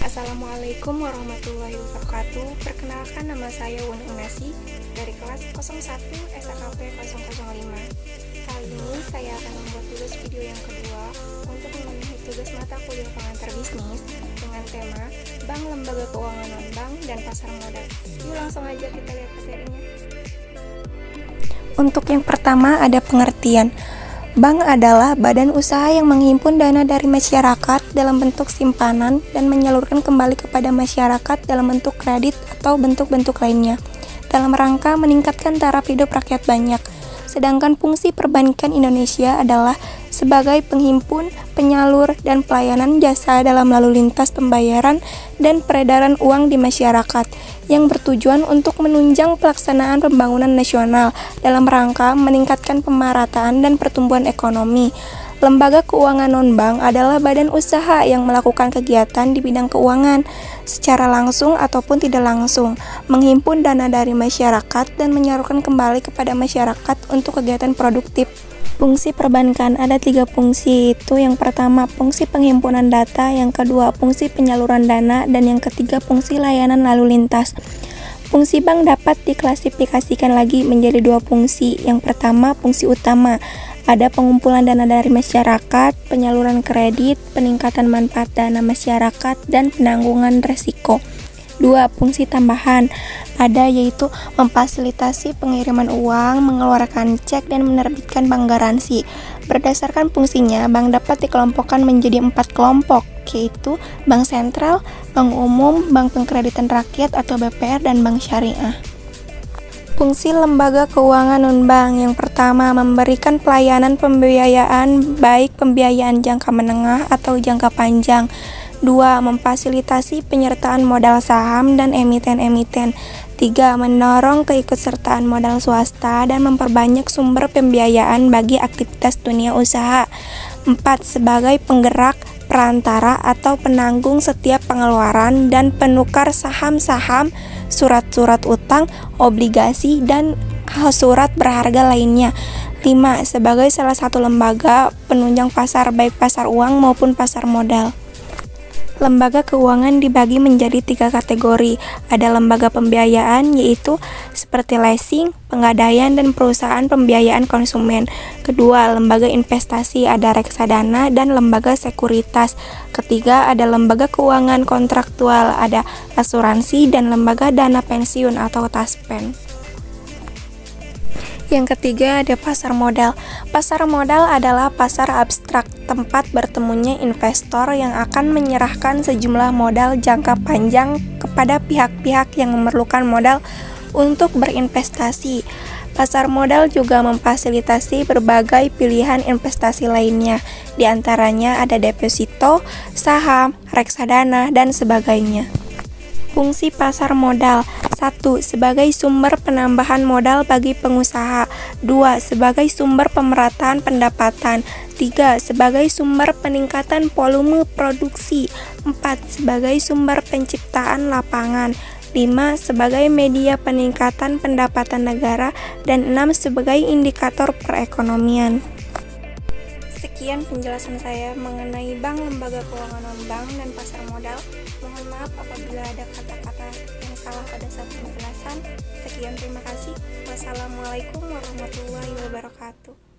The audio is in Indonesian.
Assalamualaikum warahmatullahi wabarakatuh. Perkenalkan, nama saya Wuni Unasi dari kelas 01 SKP 005. Kali ini saya akan membuat tugas video yang kedua untuk memenuhi tugas mata kuliah pengantar bisnis dengan tema Bank, Lembaga Keuangan Non-Bank, dan Pasar Modal. Yuk langsung aja kita lihat materinya. Untuk yang pertama ada pengertian. Bank adalah badan usaha yang menghimpun dana dari masyarakat dalam bentuk simpanan dan menyalurkan kembali kepada masyarakat dalam bentuk kredit atau bentuk-bentuk lainnya, dalam rangka meningkatkan taraf hidup rakyat banyak. Sedangkan fungsi perbankan Indonesia adalah sebagai penghimpun, penyalur, dan pelayanan jasa dalam lalu lintas pembayaran dan peredaran uang di masyarakat, yang bertujuan untuk menunjang pelaksanaan pembangunan nasional dalam rangka meningkatkan pemerataan dan pertumbuhan ekonomi. Lembaga keuangan non-bank adalah badan usaha yang melakukan kegiatan di bidang keuangan secara langsung ataupun tidak langsung, menghimpun dana dari masyarakat dan menyalurkan kembali kepada masyarakat untuk kegiatan produktif. Fungsi perbankan ada 3 fungsi, itu yang pertama fungsi penghimpunan data, yang kedua fungsi penyaluran dana, dan yang ketiga fungsi layanan lalu lintas. Fungsi bank dapat diklasifikasikan lagi menjadi 2 fungsi. Yang pertama fungsi utama, ada pengumpulan dana dari masyarakat, penyaluran kredit, peningkatan manfaat dana masyarakat, dan penanggungan resiko. 2. Fungsi tambahan ada, yaitu memfasilitasi pengiriman uang, mengeluarkan cek, dan menerbitkan bank garansi. Berdasarkan fungsinya, bank dapat dikelompokkan menjadi 4 kelompok, yaitu bank sentral, bank umum, bank pengkreditan rakyat atau BPR, dan bank syariah. Fungsi lembaga keuangan non-bank yang pertama memberikan pelayanan pembiayaan, baik pembiayaan jangka menengah atau jangka panjang. 2. Memfasilitasi penyertaan modal saham dan emiten-emiten. 3. Mendorong keikutsertaan modal swasta dan memperbanyak sumber pembiayaan bagi aktivitas dunia usaha. 4. Sebagai penggerak, perantara atau penanggung setiap pengeluaran dan penukar saham-saham, surat-surat utang, obligasi, dan surat berharga lainnya. 5. Sebagai salah satu lembaga penunjang pasar, baik pasar uang maupun pasar modal. Lembaga keuangan dibagi menjadi 3 kategori. Ada lembaga pembiayaan, yaitu seperti leasing, penggadaian, dan perusahaan pembiayaan konsumen. Kedua, lembaga investasi, ada reksadana dan lembaga sekuritas. Ketiga, ada lembaga keuangan kontraktual, ada asuransi dan lembaga dana pensiun atau taspen. Yang ketiga ada pasar modal. Pasar modal adalah pasar abstrak, tempat bertemunya investor yang akan menyerahkan sejumlah modal jangka panjang kepada pihak-pihak yang memerlukan modal untuk berinvestasi. Pasar modal juga memfasilitasi berbagai pilihan investasi lainnya, di antaranya ada deposito, saham, reksadana, dan sebagainya. Fungsi pasar modal: 1. Sebagai sumber penambahan modal bagi pengusaha. 2. Sebagai sumber pemerataan pendapatan. 3. Sebagai sumber peningkatan volume produksi. 4. Sebagai sumber penciptaan lapangan. 5. Sebagai media peningkatan pendapatan negara. Dan 6. Sebagai indikator perekonomian. Sekian penjelasan saya mengenai bank, lembaga keuangan non-bank, dan pasar modal. Mohon maaf apabila ada kata-kata yang salah pada saat penjelasan. Sekian, terima kasih. Wassalamualaikum warahmatullahi wabarakatuh.